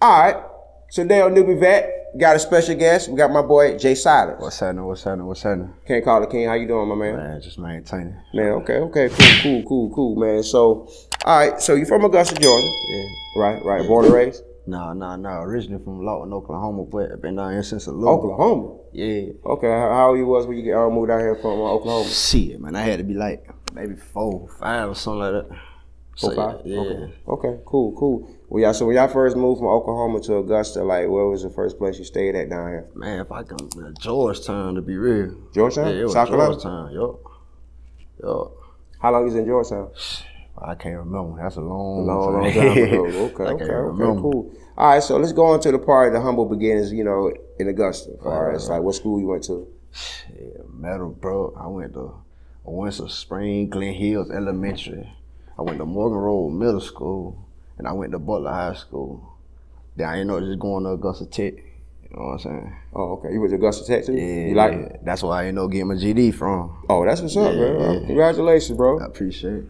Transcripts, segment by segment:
All right. So today on NewbieVeT, got a special guest. We got my boy Jay Silence. What's happening? Can't call the king. How you doing, my man? Man, just maintaining. Man, okay. Cool, man. So, all right. So you from Augusta, Georgia? Yeah. Right. Born and raised? No. Originally from Lawton, Oklahoma, but I've been down here since a little. Oklahoma? Yeah. Okay. How old you was when you moved down here from Oklahoma? Shit, man. I had to be like maybe 4, 5 or something like that. 4, 5? Yeah. Okay. Cool. Well, yeah. So when y'all first moved from Oklahoma to Augusta, like, where was the first place you stayed at down here? Man, if I come to Georgetown, to be real. Georgetown? Yeah, it was South Carolina? Georgetown, yup. How long you was in Georgetown? I can't remember. That's a long time ago. Okay, cool. All right, so let's go on to the part of the humble beginnings, in Augusta. Like what school you went to? Yeah, Meadowbrook. I went to Spring, Glen Hills Elementary. I went to Morgan Road Middle School, and I went to Butler High School. Then I ended up just going to Augusta Tech. You know what I'm saying? Oh, okay. You was Augusta Tech too? Yeah. You like it? That's where I ended up getting my GD from. Oh, that's what's up, man. Yeah. Congratulations, bro. I appreciate it.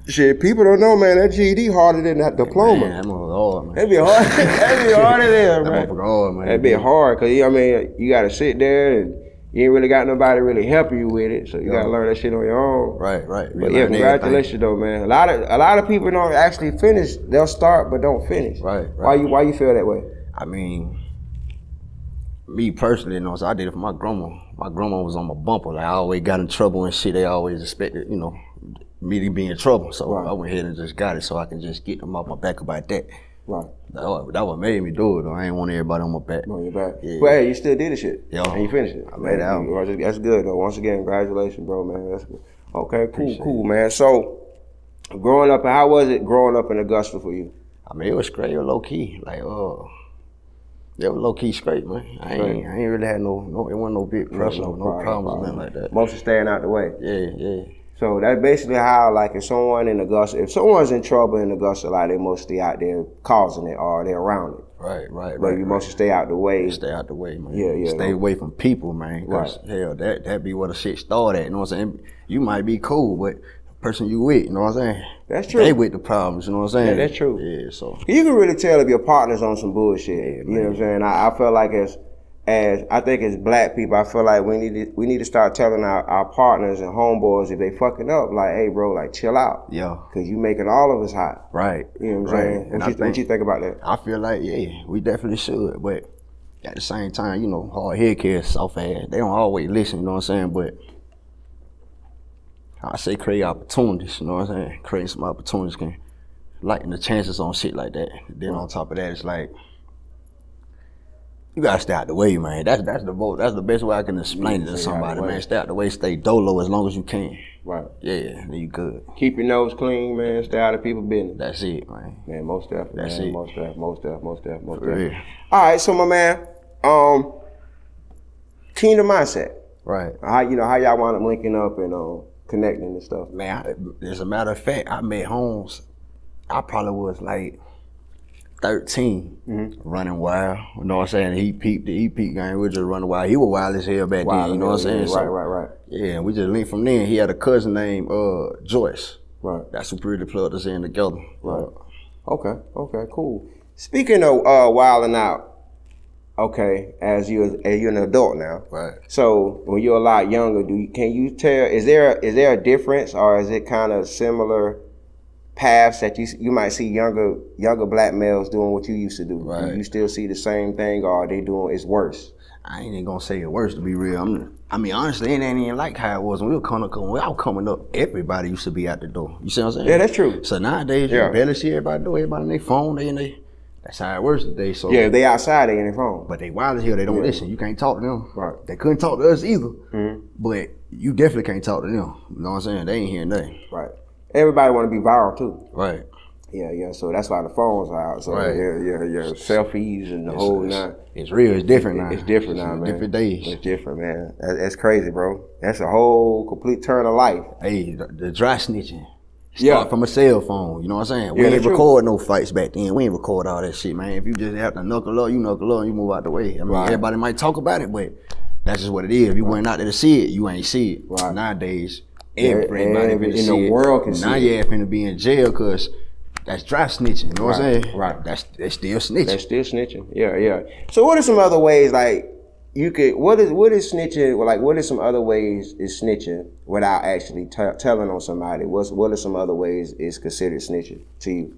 Shit, people don't know, man. That GED harder than that diploma. Man, that motherfucker hard, man. That'd be hard. That'd be harder there, man. That motherfucker hard, man. That'd be hard, cause you gotta sit there and you ain't really got nobody really helping you with it, so you gotta learn that shit on your own. Right. But yeah, congratulations though, man. A lot of people don't actually finish. They'll start but don't finish. Right. Why you feel that way? I mean, me personally, so I did it for my grandma. My grandma was on my bumper. Like I always got in trouble and shit. They always expected, me to be in trouble. So I went ahead and just got it so I can just get them off my back about that. Right. That what made me do it though. I ain't want everybody on my back. On your back. Yeah. But hey, you still did the shit. Yo. And you finished it. I made it out. That's good though. Once again, congratulations, bro, man. That's good. Okay, cool, man. So growing up, how was it growing up in Augusta for you? I mean, it was great. It was low key. Like, it was low key straight, man. I ain't really had it wasn't no big pressure, no problems, nothing like that. Mostly staying out the way. Yeah. So that's basically how, like, if someone's in trouble in Augusta, like, they mostly out there causing it or they're around it. Right. But you mostly stay out the way. Stay out the way, man. Yeah. Stay away from people, man. Cause hell, that be where the shit start at. You know what I'm saying? You might be cool, but the person you with, you know what I'm saying? That's true. They with the problems, you know what I'm saying? Yeah, that's true. Yeah, so. You can really tell if your partner's on some bullshit. Yeah, you know what I'm saying? I feel like as I think as black people, I feel like we need to start telling our partners and homeboys if they fucking up, like, hey bro, like chill out. Yeah. Cause you making all of us hot. Right. You know what I'm saying? What you think about that? I feel like, yeah, we definitely should, but at the same time, hard head kids, soft ass, they don't always listen, you know what I'm saying? But I say create opportunities, you know what I'm saying? Creating some opportunities can lighten the chances on shit like that. Then on top of that, it's like, you gotta stay out the way, man. That's the best way I can explain it to somebody, man. Stay out the way, stay dolo as long as you can. Right. Yeah, then you good. Keep your nose clean, man. Stay out of people's business. That's it, man. Man, most definitely. That's it. Most definitely. Real. All right, so my man, Kingdom Mindset. Right. How y'all wound up linking up and connecting and stuff? Man, as a matter of fact, I met Holmes. I probably was like 13, running wild. You know what I'm saying? He peeped the EP game. We were just running wild. He was wild as hell back then. You know what I'm saying? Right. Yeah, we just linked from then. He had a cousin named Joyce. Right. That's who really plugged us in together. Right. Okay, cool. Speaking of wilding out, okay, as you're an adult now. Right. So when you're a lot younger, can you tell? Is there a difference, or is it kind of similar paths that you might see younger black males doing what you used to do? Right. Do you still see the same thing, or are they doing it's worse? I ain't even gonna say it worse, to be real. I mean, honestly, it ain't even like how it was when I was coming up. Everybody used to be out the door. You see what I'm saying? Yeah, that's true. So nowadays, you barely see everybody do. Everybody on their phone, that's how it works today. So yeah, if they outside, they in their phone. But they wild as hell. They don't listen. You can't talk to them. Right. They couldn't talk to us either. But you definitely can't talk to them. You know what I'm saying? They ain't hearing nothing. Right. Everybody want to be viral too. Right. Yeah. So that's why the phones are out. So yeah. Selfies and the whole nine. It's real. It's different now. It's different now, man. Different days. It's different, man. That's crazy, bro. That's a whole complete turn of life. Hey, the dry snitching. Start from a cell phone. You know what I'm saying? We ain't record no fights back then. We ain't record all that shit, man. If you just have to knuckle up, you knuckle up and you move out the way. I mean, everybody might talk about it, but that's just what it is. If you went out there to see it, you ain't see it. Right. Nowadays, everybody in the world can see it. Now you finna be in jail because That's dry snitching. You know what I'm saying? Right. That's still snitching. That's still snitching. Yeah. So what are some other ways like you could? What is snitching? Like what are some other ways is snitching without actually telling on somebody? What are some other ways is considered snitching to you?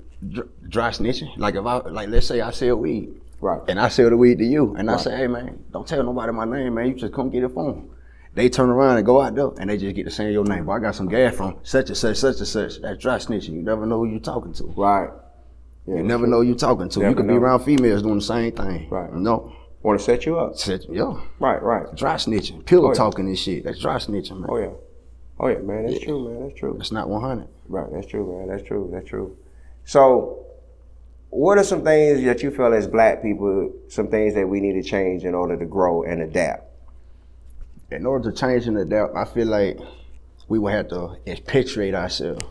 Dry snitching. Like if let's say I sell weed. Right. And I sell the weed to you, and I say, hey man, don't tell nobody my name, man. You just come get it from. They turn around and go out there, and they just get to saying your name. But I got some gas from such and such, such and such. That's dry snitching. You never know who you're talking to. Right. Yeah, you never know who you're talking to. You could be around females doing the same thing. Right. You know? Want to set you up. Yeah. Right. Dry snitching. Pillow talking and shit. That's dry snitching, man. Oh yeah, man. That's true, man. That's true. It's not 100. Right. That's true, man. That's true. So, what are some things that you feel as black people, some things that we need to change in order to grow and adapt? In order to change and adapt, I feel like we will have to expatriate ourselves.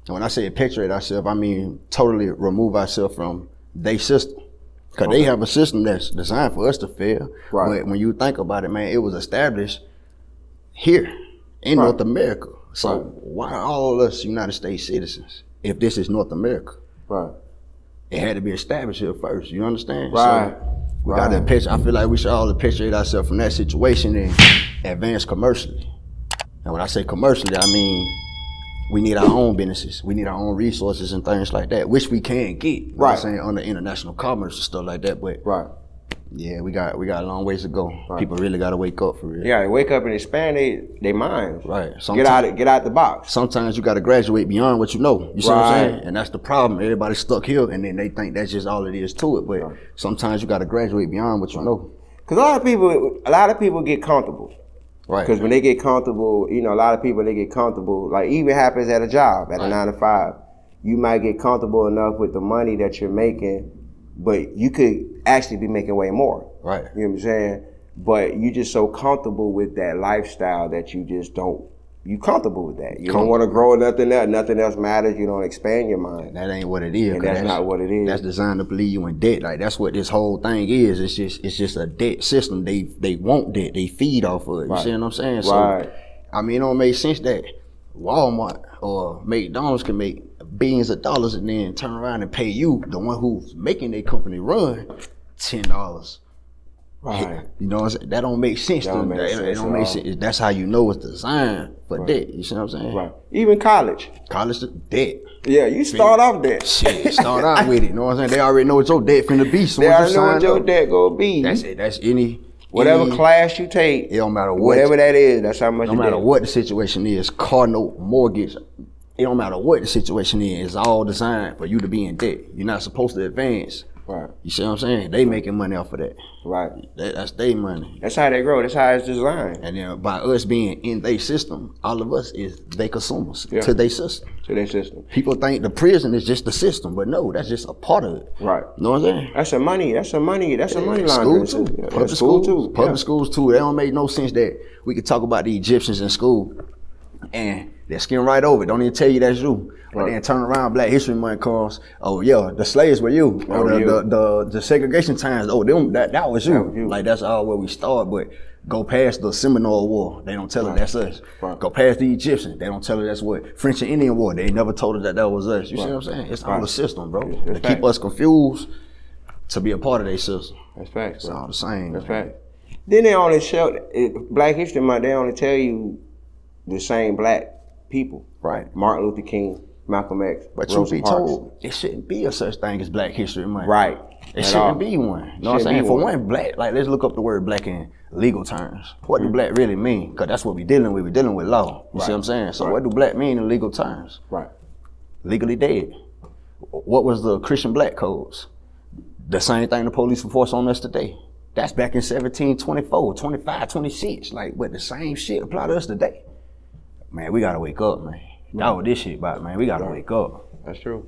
And when I say expatriate ourselves, I mean totally remove ourselves from their system. Because they have a system that's designed for us to fail. Right. But when you think about it, man, it was established here in North America. So why all of us United States citizens if this is North America? Right. It had to be established here first, you understand? Right. So we got to pitch. I feel like we should all expatriate ourselves from that situation and advance commercially. And when I say commercially, I mean we need our own businesses. We need our own resources and things like that, which we can get. You know what I'm saying, under international commerce and stuff like that. But yeah, we got a long ways to go. People really got to wake up for real. Yeah, they wake up and expand their minds. Right. Get out the box. Sometimes you got to graduate beyond what you know. You see what I'm saying? And that's the problem. Everybody's stuck here, and then they think that's just all it is to it. But sometimes you got to graduate beyond what you know. Because a lot of people get comfortable. Right. Because when they get comfortable, a lot of people, they get comfortable. Like even happens at a job, at a 9 to 5. You might get comfortable enough with the money that you're making, but you could actually be making way more. Right. You know what I'm saying? But you just so comfortable with that lifestyle that you just don't, you comfortable with that. You don't want to grow nothing else. Nothing else matters. You don't expand your mind. That ain't what it is. And that's not what it is. That's designed to leave you in debt. Like that's what this whole thing is. It's just a debt system. They want debt. They feed off of it. You see what I'm saying? So, I mean, it don't make sense that Walmart or McDonald's can make billions of dollars and then turn around and pay you, the one who's making their company run, $10. Right. You know what I'm saying? That don't make sense to me. It don't make sense. That's how you know it's designed for debt. You see what I'm saying? Right. Even college. College debt. Yeah, you start off debt. Shit, start out with it. You know what I'm saying? They already know what your debt finna be. So they already know what your debt gonna be. That's it. That's whatever class you take. It don't matter what. Whatever that is, that's how much. No matter what the situation is, car note, mortgage. It don't matter what the situation is. It's all designed for you to be in debt. You're not supposed to advance. Right. You see what I'm saying? They making money off of that. Right. That's their money. That's how they grow. That's how it's designed. And then by us being in their system, all of us is they consumers to their system. To their system. People think the prison is just the system, but no, that's just a part of it. Right. You know what I'm saying? That's a money laundering. School too. Yeah, public school too. Public schools too. It don't make no sense that we could talk about the Egyptians in school and they skim right over it. Don't even tell you that's you. But then turn around, Black History Month comes. Oh yeah, the slaves were you. Or the segregation times. Oh, that was you. Like that's all where we start. But go past the Seminole War, they don't tell us that's us. Right. Go past the Egyptians, they don't tell us that's what French and Indian War. They never told us that was us. You see what I'm saying? It's all the system, bro. They keep us confused to be a part of their system. That's facts. It's all the same. That's fact. Then they only show Black History Month. They only tell you the same black people. Right. Martin Luther King, Malcolm X, but truth be told, it shouldn't be a such thing as Black History Month. Right. It shouldn't be one. You know what I'm saying? For one, black, like let's look up the word black in legal terms. What do black really mean? Because that's what we're dealing with. We're dealing with law. You see what I'm saying? So what do black mean in legal terms? Right. Legally dead. What was the Christian black codes? The same thing the police enforce on us today. That's back in 1724, 25, 26. Like, but the same shit apply to us today. Man, we gotta wake up, man. That's what this shit about, man. We gotta wake up. That's true.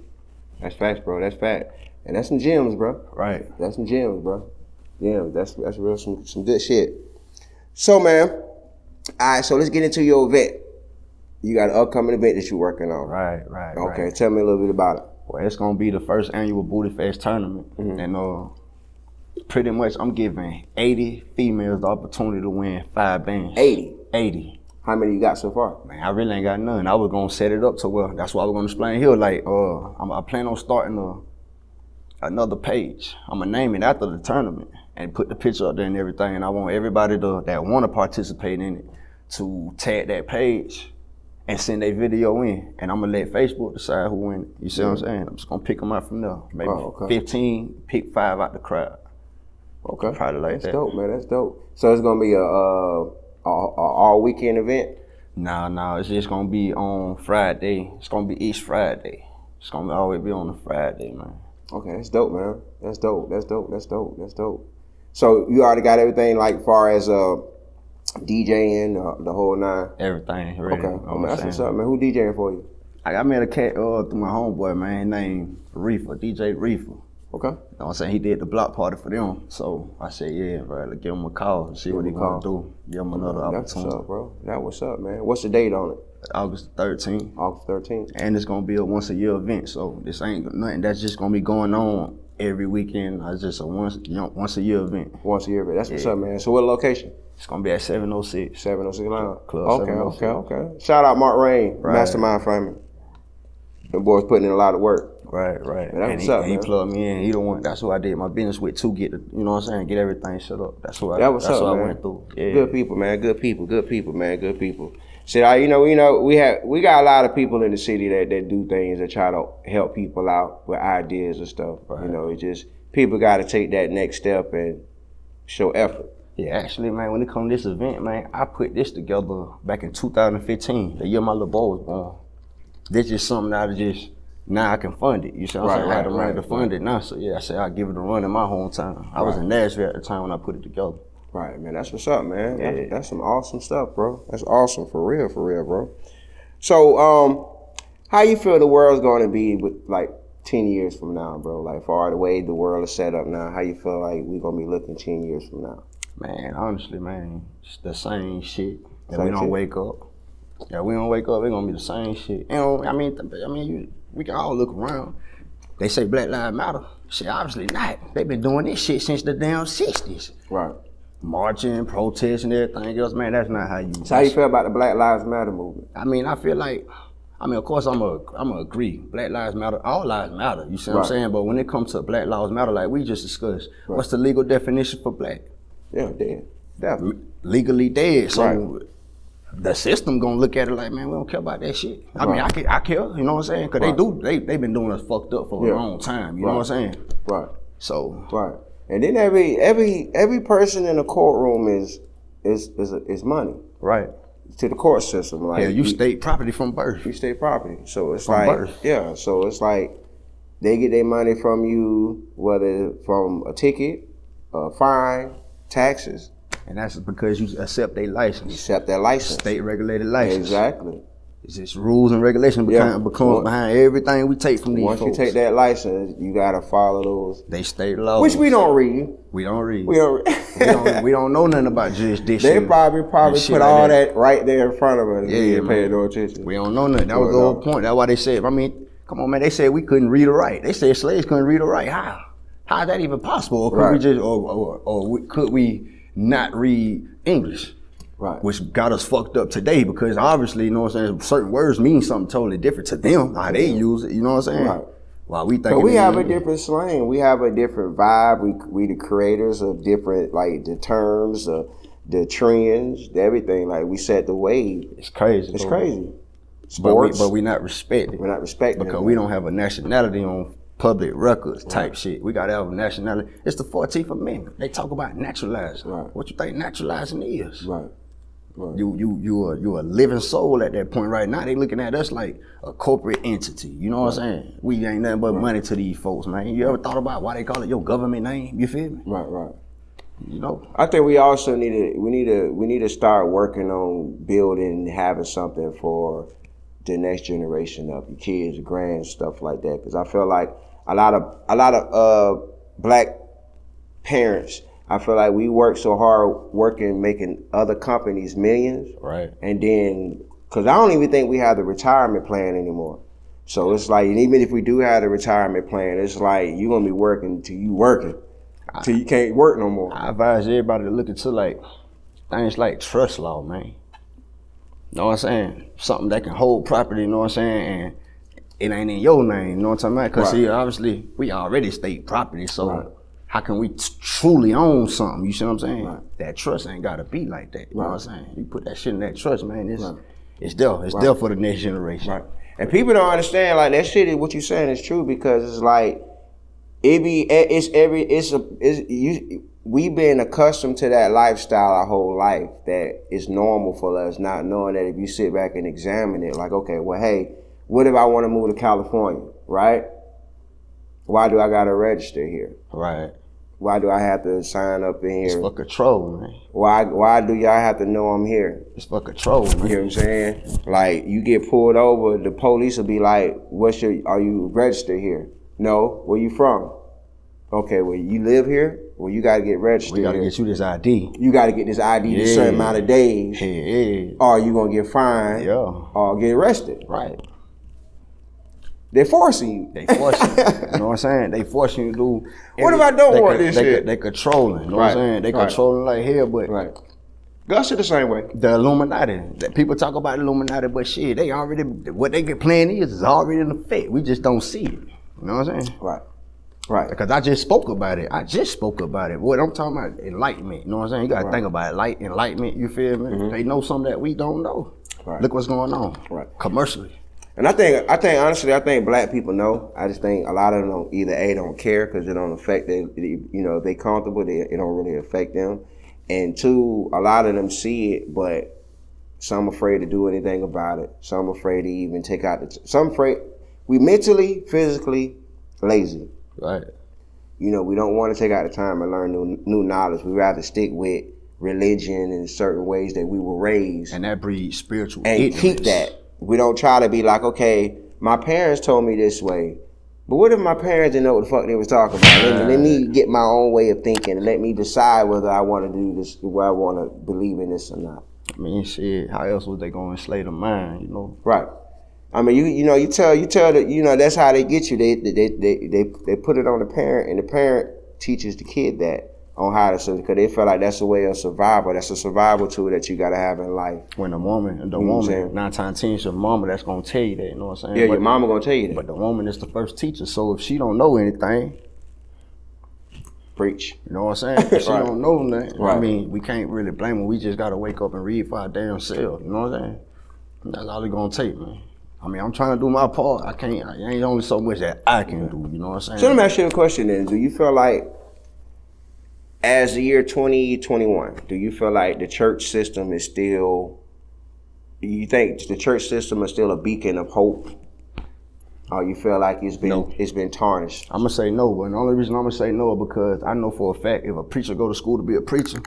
That's facts, bro. That's fact. And that's some gems, bro. Right. That's some gems, bro. Yeah, that's real some good shit. So, man, all right, so let's get into your event. You got an upcoming event that you're working on. Right. Okay, tell me a little bit about it. Well, it's gonna be the first annual BootyFest Tournament. And pretty much I'm giving 80 females the opportunity to win 5 bands. 80? 80. How many you got so far? Man, I really ain't got none. I was gonna set it up to where, that's what I was gonna explain here. Like, I plan on starting another page. I'm gonna name it after the tournament and put the picture up there and everything. And I want everybody that want to participate in it to tag that page and send a video in. And I'm gonna let Facebook decide who win it. You see what I'm saying? I'm just gonna pick them out from there. Maybe 15, pick 5 out the crowd. Okay. Probably like that. That's dope, man. That's dope. So it's gonna be a all weekend event? No, it's just gonna be on Friday. It's gonna be each Friday. It's gonna always be on a Friday, man. Okay, that's dope, man. That's dope. So you already got everything, like far as DJing, the whole nine? Everything ready. Okay, that's what's up, man. Who DJing for you? I met a cat through my homeboy, man, named Reefer, DJ Reefer. Okay. You know what I'm saying? He did the block party for them. So I said, yeah, bro, let's give him a call and see what he gonna do. Give him another opportunity. That's what's up, bro. That's what's up, man. What's the date on it? August 13th. August 13th. And it's gonna be a once a year event. So this ain't nothing that's just gonna be going on every weekend. It's just a once a year event. Once a year event. That's what's up, man. So what location? It's gonna be at 706. 706 Line. Club. Okay. Shout out Mark Rain, Mastermind Family. The boys putting in a lot of work. Right. Man, that's what's up, he plugged me in. He the one. That's who I did my business with to get the, you know what I'm saying, get everything set up. That's what I went through. Yeah. Good people, man. Good people, man. Good people. See, we got a lot of people in the city that do things that try to help people out with ideas and stuff. Right. You know, it's just people got to take that next step and show effort. Yeah, actually, man, when it comes to this event, man, I put this together back in 2015, the year my little boy was born. This is something that now I can fund it. You see what I'm saying? I had the money to fund it now. So yeah, I said I'll give it a run in my hometown. I was in Nashville at the time when I put it together. Right, man. That's what's up, man. Yeah. That's some awesome stuff, bro. That's awesome for real, bro. So, how you feel the world's going to be with like 10 years from now, bro? Like far the way the world is set up now, how you feel like we're going to be looking 10 years from now? Man, honestly, man, it's the same shit that we don't wake up. Yeah, we don't wake up, it's going to be the same shit. You know, we can all look around. They say Black Lives Matter. Shit, obviously not. They've been doing this shit since the damn 60s. Right. Marching, protesting, everything else, man, that's not how you... So how you feel about the Black Lives Matter movement? I mean, I feel like, of course I'm gonna agree. Black lives matter, all lives matter, you see what I'm saying? But when it comes to Black Lives Matter, like we just discussed, what's the legal definition for black? Yeah, dead. Definitely. Legally dead. So the system gonna look at it like, man, we don't care about that shit. I mean, I care, you know what I'm saying? Cause they been doing us fucked up for a long time, you know what I'm saying? Right. So. Right. And then every person in the courtroom is money. Right. To the court system. Like you state property from birth. You state property. So it's from birth. Yeah, so it's like they get their money from you, whether from a ticket, a fine, taxes. And that's because you accept their license. You accept that license. State regulated license. Exactly. It's just rules and regulations becomes behind everything we take from these folks. Once you take that license, you gotta follow those. They state laws. Which we don't read. We don't read. we don't know nothing about jurisdiction. They probably put all that right there in front of us. Yeah, we paying no attention. We don't know nothing. That was the whole point. That's why they said, I mean, come on, man, they said we couldn't read or write. They said slaves couldn't read or write. How is that even possible? Or could we just could we not read English? Right. Which got us fucked up today because obviously, you know what I'm saying, certain words mean something totally different to them, how they use it, you know what I'm saying? Right. While we think we have a different slang. We have a different vibe. We the creators of different, like the terms, the trends, everything. Like we set the wave. It's crazy. It's crazy. Sports. But we not respected. We're not respected. Because we don't have a nationality on public records type shit. We gotta have a nationality. It's the 14th Amendment. They talk about naturalizing. Right. What you think naturalizing is? Right. Right. You a living soul at that point right now. They looking at us like a corporate entity. You know what I'm saying? We ain't nothing but money to these folks, man. You ever thought about why they call it your government name? You feel me? Right. You know. I think we also need to start working on building, having something for the next generation of your kids, grands, stuff like that. Because I feel like a lot of black parents. I feel like we work so hard making other companies millions. Right. And then, because I don't even think we have the retirement plan anymore. So it's like, and even if we do have the retirement plan, it's like you're going to be working till you can't work no more. I advise everybody to look into like things like trust law, man. know what I'm saying? Something that can hold property, you know what I'm saying? And it ain't in your name, you know what I'm talking about? Because see, obviously, we already state property, so how can we truly own something? You see what I'm saying? That trust ain't gotta be like that, you know what I'm saying? You put that shit in that trust, man, it's there for the next generation. Right. And people don't understand, like, that shit is, what you saying is true, because it's like, we've been accustomed to that lifestyle our whole life, that it's normal for us, not knowing that if you sit back and examine it, like, okay, well, hey, what if I want to move to California, right? Why do I gotta register here? Right. Why do I have to sign up in here? It's for control, man. Why do y'all have to know I'm here? It's for control, man. You know what I'm saying? Like, you get pulled over, the police will be like, are you registered here? No. Where you from? Okay, well, you live here? Well, you gotta get registered. We gotta get you this ID. You gotta get this ID in a certain amount of days. Yeah. Or you gonna get fined. Yeah. Or get arrested. Right. They're forcing you. They forcing you. You know what I'm saying? They forcing you to do. What if I don't want this shit? They controlling. You know what I'm saying? They controlling like hell, but. Right. Gus is the same way. The Illuminati. People talk about Illuminati, but shit, they already, what they get playing is already in effect. We just don't see it. You know what I'm saying? Right. Right. Because I just spoke about it. What I'm talking about, enlightenment. You know what I'm saying? You got to think about it. Enlightenment, you feel me? They know something that we don't know. Right. Look what's going on. Right. Commercially. And I think honestly, black people know. I just think a lot of them don't care because it don't affect them. You know, if they comfortable, it don't really affect them. And two, a lot of them see it, but some afraid to do anything about it. Some afraid to even take out some afraid. We mentally, physically lazy. Right. You know, we don't want to take out the time and learn new knowledge. We rather stick with religion in certain ways that we were raised. And that breeds spiritual and ignorance. Keep that. We don't try to be like, okay, my parents told me this way, but what if my parents didn't know what the fuck they was talking about? Let me get my own way of thinking and let me decide whether I want to do this, whether I want to believe in this or not. I mean, shit, how else was they going to enslave the mind, you know? Right. I mean, you tell that, you know, that's how they get you. They put it on the parent, and the parent teaches the kid that on how to, because they feel like that's a way of survival. That's a survival tool that you got to have in life. When the woman, 9 times 10, it's your mama that's going to tell you that, you know what I'm saying? Yeah, your mama going to tell you that. But the woman is the first teacher, so if she don't know anything, preach. You know what I'm saying? If she don't know nothing, I mean, we can't really blame her. We just got to wake up and read for our damn self, you know what I'm saying? That's all it's going to take, man. I mean, I'm trying to do my part. I ain't only so much that I can do, you know what I'm saying? So let me ask you a question then. Do you feel like, as the year 2021, do you feel like the church system is still, you think the church system is still a beacon of hope? Or you feel like it's been tarnished? I'm gonna say no, but the only reason I'm gonna say no is because I know for a fact if a preacher go to school to be a preacher,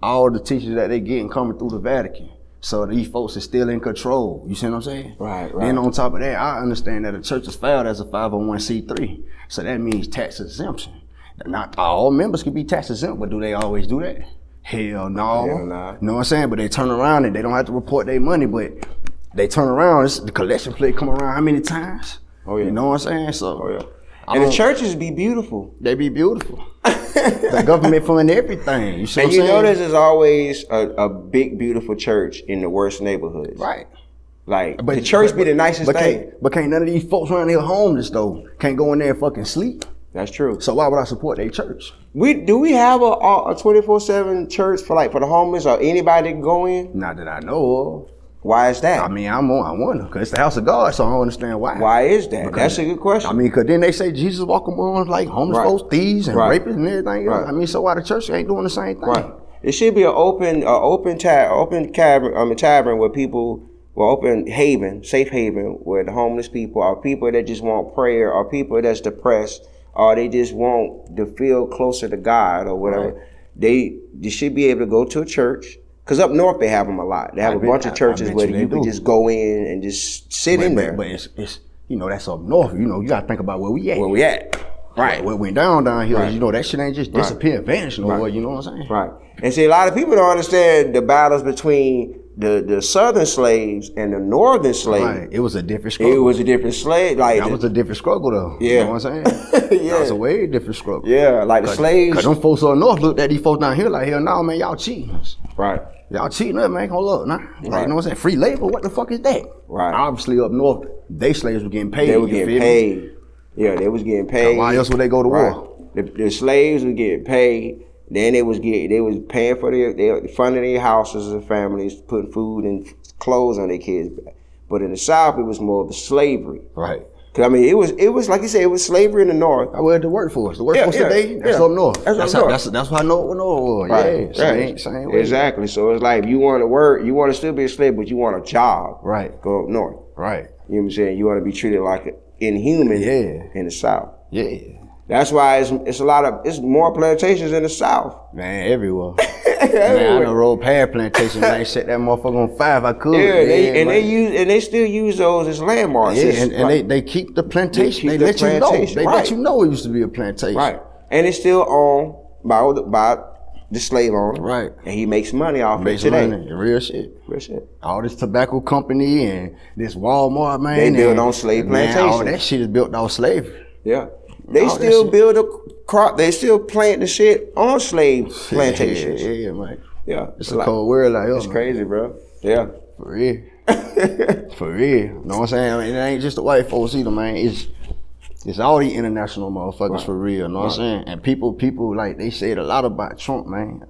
all the teachers that they getting coming through the Vatican. So these folks are still in control. You see what I'm saying? Right. Then on top of that, I understand that the church is filed as a 501c3. So that means tax exemption. Not all members can be tax exempt, but do they always do that? Hell no. Hell nah. You know what I'm saying? But they turn around and they don't have to report their money, but they turn around, the collection plate come around how many times? Oh yeah. You know what I'm saying? So and the churches be beautiful. They be beautiful. The government fund everything. You see what I'm saying? Notice there's always a big, beautiful church in the worst neighborhoods. Right. Like, the church be the nicest thing. But can't none of these folks around here homeless though? Can't go in there and fucking sleep. That's true. So why would I support their church? Do we have a 24/7 church for the homeless or anybody that can go in? Not that I know of. Why is that? I mean, I wonder, because it's the house of God, so I don't understand why. Why is that? That's a good question. I mean, because then they say Jesus walk among like homeless folks, thieves, and rapists and everything else. I mean, so why the church ain't doing the same thing? Right. It should be an open tavern where people, open haven, safe haven, where the homeless people are people that just want prayer, or people that's depressed, or they just want to feel closer to God or whatever. Right. They should be able to go to a church. Because up north, they have them a lot. They have a bunch of churches where you can just go in and just sit in there. But it's that's up north. You got to think about where we at. Where we at. Right. What went down here, that shit ain't just disappear, vanish nowhere, you know what I'm saying? Right. And see, a lot of people don't understand the battles between the southern slaves and the northern slaves. Right. It was a different struggle. It was a different slave. That was a different struggle, though. Yeah. You know what I'm saying? Yeah. That was a way different struggle. Yeah, like the slaves. Because them folks up north looked at these folks down here like, hell no, man, y'all cheaters. Right. Y'all cheating up, man. Hold up, nah. Like, you know what I'm saying? Free labor, what the fuck is that? Right. Obviously up north, they slaves were getting paid. They were getting paid. Yeah, they was getting paid. Why else would they go to war? The slaves were getting paid. Then they was paying for their funding their houses and families, putting food and clothes on their kids. But in the South, it was more of the slavery. Right. Cause I mean, it was like you said, it was slavery in the North. I went to the workforce. The workforce today, that's up north. That's how I know what north was. Right. Yeah, same way. Exactly. So it's like if you want to work, you want to still be a slave, but you want a job. Right. Go up north. Right. You know what I'm saying? You want to be treated like an inhuman. In the South. Yeah. That's why it's more plantations in the South. Man, everywhere. Man, I done rolled past plantations. Man, set that motherfucker on fire if I could. Yeah, they still use those as landmarks. Yeah, and they keep the plantation. They let you know. They let you know it used to be a plantation. Right. And it's still owned by the slave owner. Right. And he makes money off it today. Money. Real shit. Real shit. All this tobacco company and this Walmart, man. They built on slave plantations. All that shit is built on slavery. Yeah. They still build a crop. They still plant the shit on slave plantations. Yeah, man. Yeah. It's a cold world out here. It's crazy, bro. Yeah. For real. For real. You know what I'm saying? I mean, it ain't just the white folks either, man. It's all the international motherfuckers for real. You know what I'm saying? And people like they said a lot about Trump, man.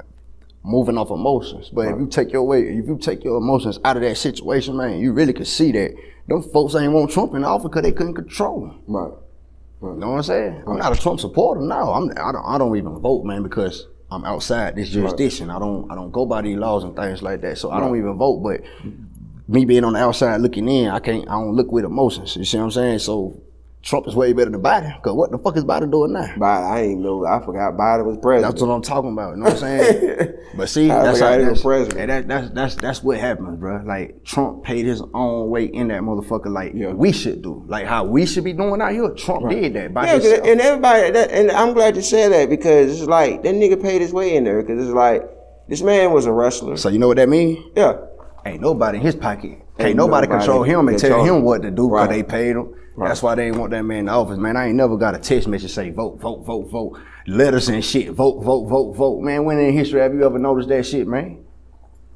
Moving off emotions. But if you take your emotions out of that situation, man, you really could see that them folks ain't want Trump in office because they couldn't control him. Right. You know what I'm saying? I'm not a Trump supporter now. I don't even vote, man, because I'm outside this jurisdiction. I don't go by these laws and things like that. So I don't even vote. But me being on the outside looking in, I don't look with emotions. You see what I'm saying? So Trump is way better than Biden. Cause what the fuck is Biden doing now? Biden, I forgot Biden was president. That's what I'm talking about. You know what I'm saying? But see, that's what happens, bro. Like Trump paid his own way in that motherfucker. Like we should do, like how we should be doing out here. Trump did that by himself. And everybody, and I'm glad you said that because it's like that nigga paid his way in there because it's like this man was a wrestler. So you know what that mean? Yeah. Ain't nobody in his pocket. Can't nobody control him and tell him what to do because they paid him. Right. That's why they ain't want that man in the office, man. I ain't never got a text message say vote, vote, vote, vote. Letters and shit, vote, vote, vote, vote. Man, when in history have you ever noticed that shit, man?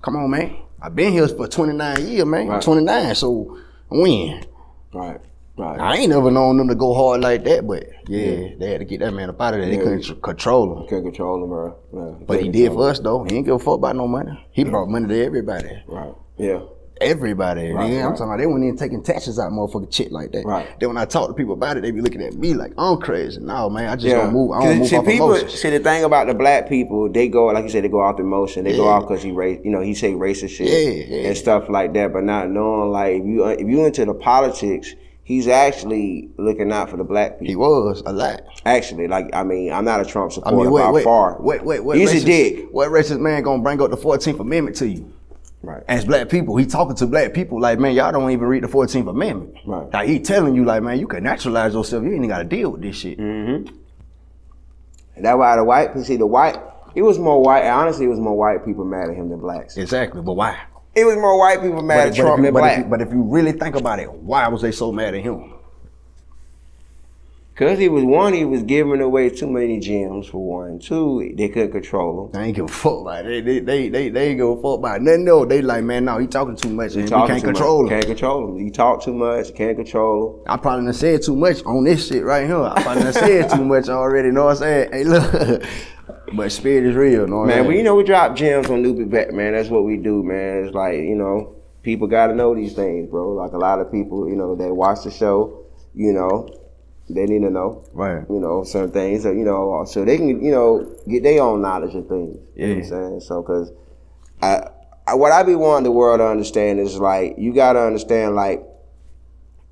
Come on, man. I've been here for 29 years, man. Right. 29, so when? Right. I ain't never known them to go hard like that, but they had to get that man up out of there. They couldn't control him. Couldn't control him, bro. Yeah, but he did for us, though. He ain't give a fuck about no money. He brought money to everybody. Right. Yeah. Everybody. I'm talking about they weren't even taking taxes out motherfucking shit like that. Right. Then when I talk to people about it, they be looking at me like I'm crazy. No, man, I just don't move. I don't move off emotion. See, the thing about the black people, they go, like you said, they go off emotion. They go off because he say racist shit and stuff like that, but not knowing like if you into the politics, he's actually looking out for the black people. He was a lot. Actually, like I'm not a Trump supporter by far. Wait. He's a dick. What racist man gonna bring up the 14th Amendment to you? Right. As black people, he talking to black people like, man, y'all don't even read the 14th Amendment. Right. Like he telling you like, man, you can naturalize yourself. You ain't even got to deal with this shit. Mm-hmm. And that's why it was more white. Honestly, it was more white people mad at him than blacks. Exactly, but why? It was more white people mad at Trump than black. But if you really think about it, why was they so mad at him? Because he was giving away too many gems for one. Two, they couldn't control him. They ain't give a fuck about it. They ain't give a fuck about it. Nothing no, they like, man, no, he talking too much and we can't control him. Can't control him. He talk too much, can't control him. I probably done said too much on this shit right here. I probably done said too much already, know what I'm saying? Hey, look. But spirit is real, know what I'm saying? Man, we drop gems on NewbieVeT, man. That's what we do, man. It's like, people got to know these things, bro. Like a lot of people, that watch the show, they need to know, right? Certain things, so they can, get their own knowledge of things. Yeah. You know what I'm saying? So, because what I be wanting the world to understand is like, you got to understand like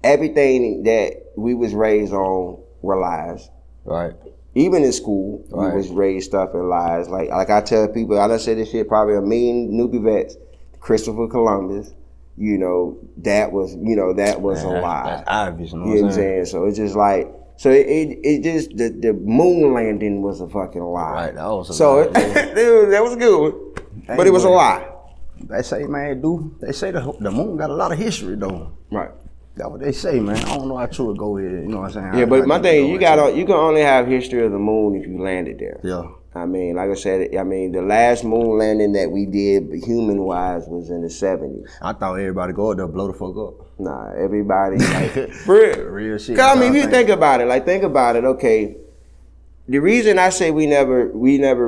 everything that we was raised on were lies. Right. Even in school, we was raised stuff in lies. Like I tell people, I done said this shit probably a million NewbieVeTs, Christopher Columbus. That was a lie. That's obvious. You know what I'm saying? So it's just like, it just, the moon landing was a fucking lie. Right, that was a lie. That was a good one, but it was a lie. They say, man, they say the moon got a lot of history, though. Right. That's what they say, man. I don't know how true it go here. You know what I'm saying? Yeah, but my thing, you can only have history of the moon if you landed there. Yeah. I mean, like I said, the last moon landing that we did, human-wise, was in the 70s. I thought everybody go out there blow the fuck up. Nah, everybody, like, real shit. I mean, if you think about it, okay, the reason I say we never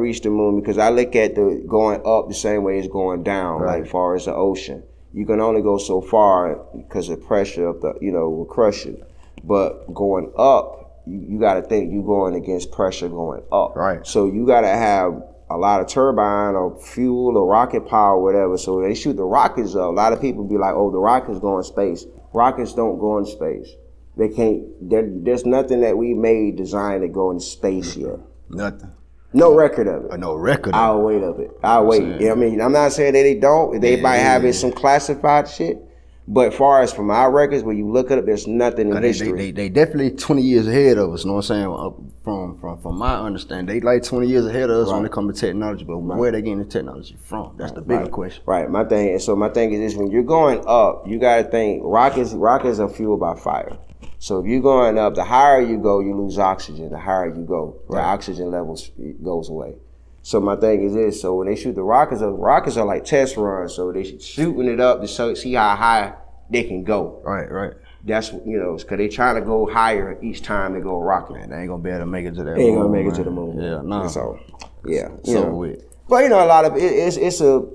reached the moon, because I look at the going up the same way as going down, like far as the ocean. You can only go so far because the pressure of the, will crush you. But going up, you got to think you're going against pressure going up. Right. So you got to have a lot of turbine or fuel or rocket power or whatever. So they shoot the rockets up. A lot of people be like, oh, the rockets go in space. Rockets don't go in space. They can't, there's nothing that we made designed to go in space yet. Nothing. No record of it. No record I'll wait of it. I'll wait. I mean, I'm not saying that they don't. They might have it some classified shit. But far as from our records, when you look at it, there's nothing in history. They definitely 20 years ahead of us, you know what I'm saying? From my understanding, they like 20 years ahead of us when it comes to technology, but where they getting the technology from? That's the bigger question. Right, my thing is this, when you're going up, you gotta think, rockets are fueled by fire. So if you're going up, the higher you go, you lose oxygen. The higher you go, the oxygen levels goes away. So my thing is this, so when they shoot the rockets are like test runs, so they shooting it up to see how high they can go. Right. That's, because they trying to go higher each time they go a rocket. Man, they ain't gonna be able to make it to that moon. They ain't gonna make it to the moon. Yeah, no. So, yeah. But, a lot of it's a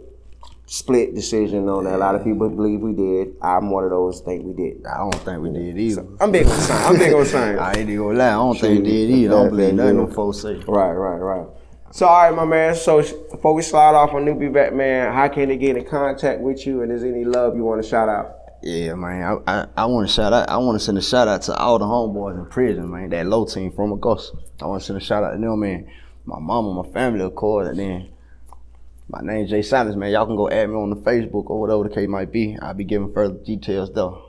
split decision on that. A lot of people believe we did. I'm one of those think we did. I don't think we did either. So, I'm big on science. I ain't even gonna lie. I don't think we did either. I don't believe nothing them folks say. Right. So, all right, my man. So, before we slide off on NewbieVeT, man, how can they get in contact with you? And is there any love you want to shout out? Yeah, man. I want to shout out. I want to send a shout out to all the homeboys in prison, man. That low team from Augusta. I want to send a shout out to them, man. My mama, my family, of course, and then my name Jay Silence, man. Y'all can go add me on the Facebook or whatever the case might be. I'll be giving further details though.